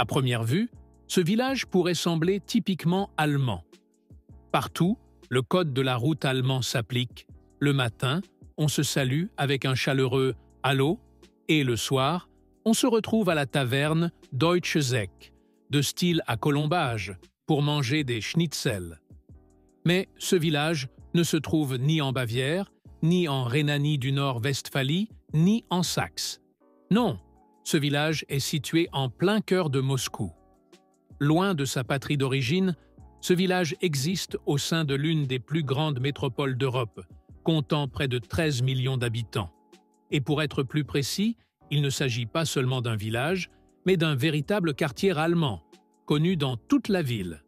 À première vue, ce village pourrait sembler typiquement allemand. Partout, le code de la route allemand s'applique. Le matin, on se salue avec un chaleureux « Allô » et le soir, on se retrouve à la taverne Deutsche Zeck, de style à colombage, pour manger des schnitzels. Mais ce village ne se trouve ni en Bavière, ni en Rhénanie du Nord-Westphalie, ni en Saxe. Non, ce village est situé en plein cœur de Moscou. Loin de sa patrie d'origine, ce village existe au sein de l'une des plus grandes métropoles d'Europe, comptant près de 13 millions d'habitants. Et pour être plus précis, il ne s'agit pas seulement d'un village, mais d'un véritable quartier allemand, connu dans toute la ville.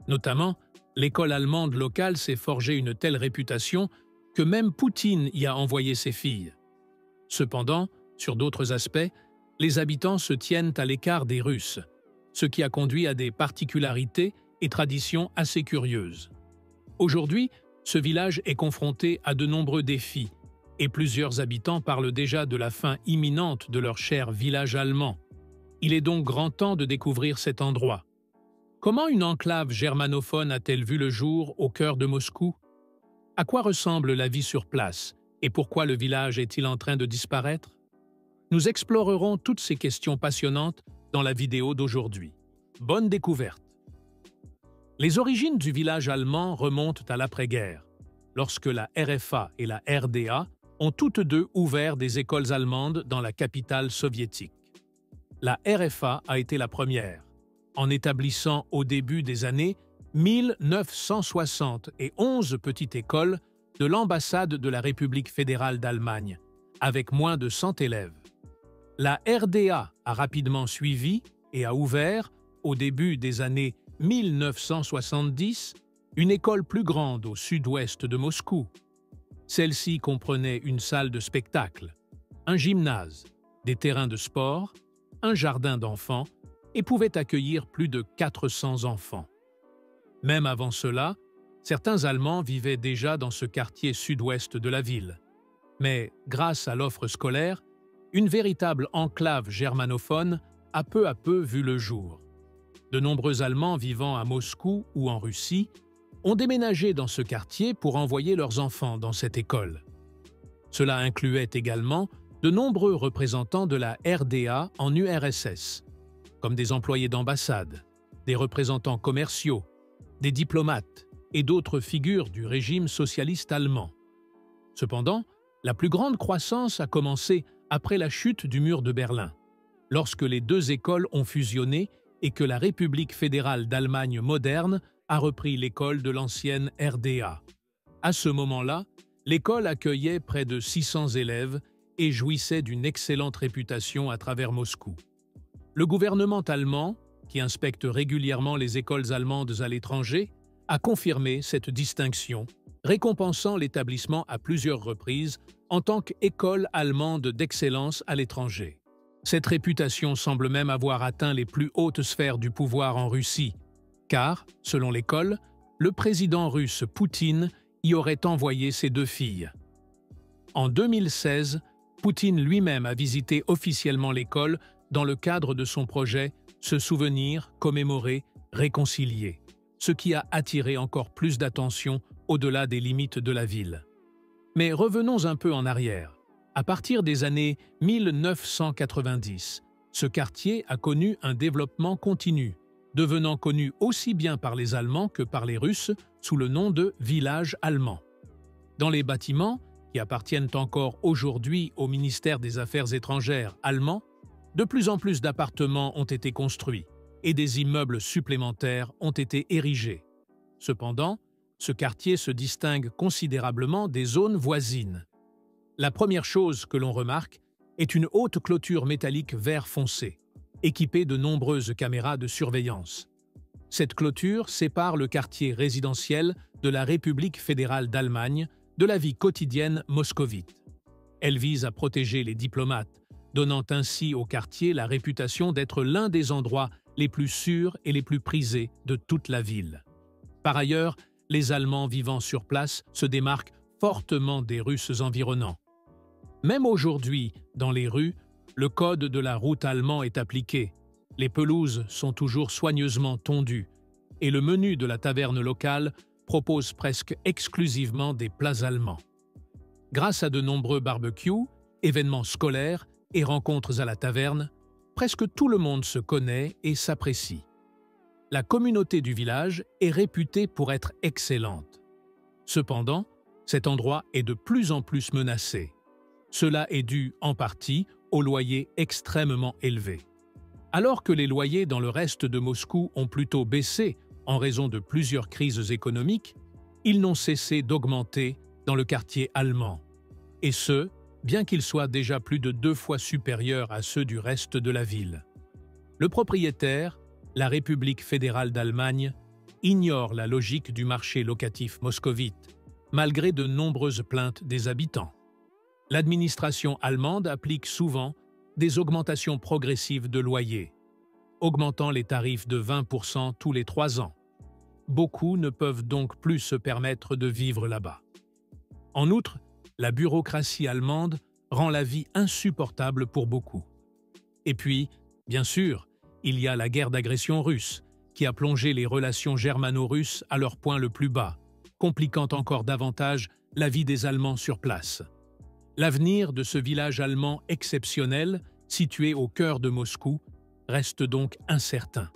Notamment, l'école allemande locale s'est forgée une telle réputation que même Poutine y a envoyé ses filles. Cependant, sur d'autres aspects, les habitants se tiennent à l'écart des Russes, ce qui a conduit à des particularités et traditions assez curieuses. Aujourd'hui, ce village est confronté à de nombreux défis, et plusieurs habitants parlent déjà de la fin imminente de leur cher village allemand. Il est donc grand temps de découvrir cet endroit. Comment une enclave germanophone a-t-elle vu le jour au cœur de Moscou? À quoi ressemble la vie sur place et pourquoi le village est-il en train de disparaître? Nous explorerons toutes ces questions passionnantes dans la vidéo d'aujourd'hui. Bonne découverte! Les origines du village allemand remontent à l'après-guerre, lorsque la RFA et la RDA ont toutes deux ouvert des écoles allemandes dans la capitale soviétique. La RFA a été la première, en établissant au début des années 1960 et 11 petites écoles de l'ambassade de la République fédérale d'Allemagne, avec moins de 100 élèves. La RDA a rapidement suivi et a ouvert, au début des années 1970, une école plus grande au sud-ouest de Moscou. Celle-ci comprenait une salle de spectacle, un gymnase, des terrains de sport, un jardin d'enfants et pouvait accueillir plus de 400 enfants. Même avant cela, certains Allemands vivaient déjà dans ce quartier sud-ouest de la ville. Mais grâce à l'offre scolaire, une véritable enclave germanophone a peu à peu vu le jour. De nombreux Allemands vivant à Moscou ou en Russie ont déménagé dans ce quartier pour envoyer leurs enfants dans cette école. Cela incluait également de nombreux représentants de la RDA en URSS, comme des employés d'ambassade, des représentants commerciaux, des diplomates et d'autres figures du régime socialiste allemand. Cependant, la plus grande croissance a commencé après la chute du mur de Berlin, lorsque les deux écoles ont fusionné et que la République fédérale d'Allemagne moderne a repris l'école de l'ancienne RDA. À ce moment-là, l'école accueillait près de 600 élèves et jouissait d'une excellente réputation à travers Moscou. Le gouvernement allemand, qui inspecte régulièrement les écoles allemandes à l'étranger, a confirmé cette distinction, récompensant l'établissement à plusieurs reprises en tant qu'école allemande d'excellence à l'étranger. Cette réputation semble même avoir atteint les plus hautes sphères du pouvoir en Russie, car, selon l'école, le président russe Poutine y aurait envoyé ses deux filles. En 2016, Poutine lui-même a visité officiellement l'école dans le cadre de son projet « Se souvenir, commémorer, réconcilier », ce qui a attiré encore plus d'attention au-delà des limites de la ville. Mais revenons un peu en arrière. À partir des années 1990, ce quartier a connu un développement continu, devenant connu aussi bien par les Allemands que par les Russes sous le nom de village allemand. Dans les bâtiments, qui appartiennent encore aujourd'hui au ministère des Affaires étrangères allemand, de plus en plus d'appartements ont été construits et des immeubles supplémentaires ont été érigés. Cependant, ce quartier se distingue considérablement des zones voisines. La première chose que l'on remarque est une haute clôture métallique vert foncé, équipée de nombreuses caméras de surveillance. Cette clôture sépare le quartier résidentiel de la République fédérale d'Allemagne de la vie quotidienne moscovite. Elle vise à protéger les diplomates, donnant ainsi au quartier la réputation d'être l'un des endroits les plus sûrs et les plus prisés de toute la ville. Par ailleurs, les Allemands vivant sur place se démarquent fortement des Russes environnants. Même aujourd'hui, dans les rues, le code de la route allemand est appliqué, Les pelouses sont toujours soigneusement tondues et le menu de la taverne locale propose presque exclusivement des plats allemands. Grâce à de nombreux barbecues, événements scolaires et rencontres à la taverne, presque tout le monde se connaît et s'apprécie. La communauté du village est réputée pour être excellente. Cependant, cet endroit est de plus en plus menacé. Cela est dû, en partie, aux loyers extrêmement élevés. Alors que les loyers dans le reste de Moscou ont plutôt baissé en raison de plusieurs crises économiques, ils n'ont cessé d'augmenter dans le quartier allemand. Et ce, bien qu'ils soient déjà plus de 2 fois supérieurs à ceux du reste de la ville. Le propriétaire, la République fédérale d'Allemagne, ignore la logique du marché locatif moscovite, malgré de nombreuses plaintes des habitants. L'administration allemande applique souvent des augmentations progressives de loyers, augmentant les tarifs de 20% tous les 3 ans. Beaucoup ne peuvent donc plus se permettre de vivre là-bas. En outre, la bureaucratie allemande rend la vie insupportable pour beaucoup. Et puis, bien sûr, il y a la guerre d'agression russe, qui a plongé les relations germano-russes à leur point le plus bas, compliquant encore davantage la vie des Allemands sur place. L'avenir de ce village allemand exceptionnel, situé au cœur de Moscou, reste donc incertain.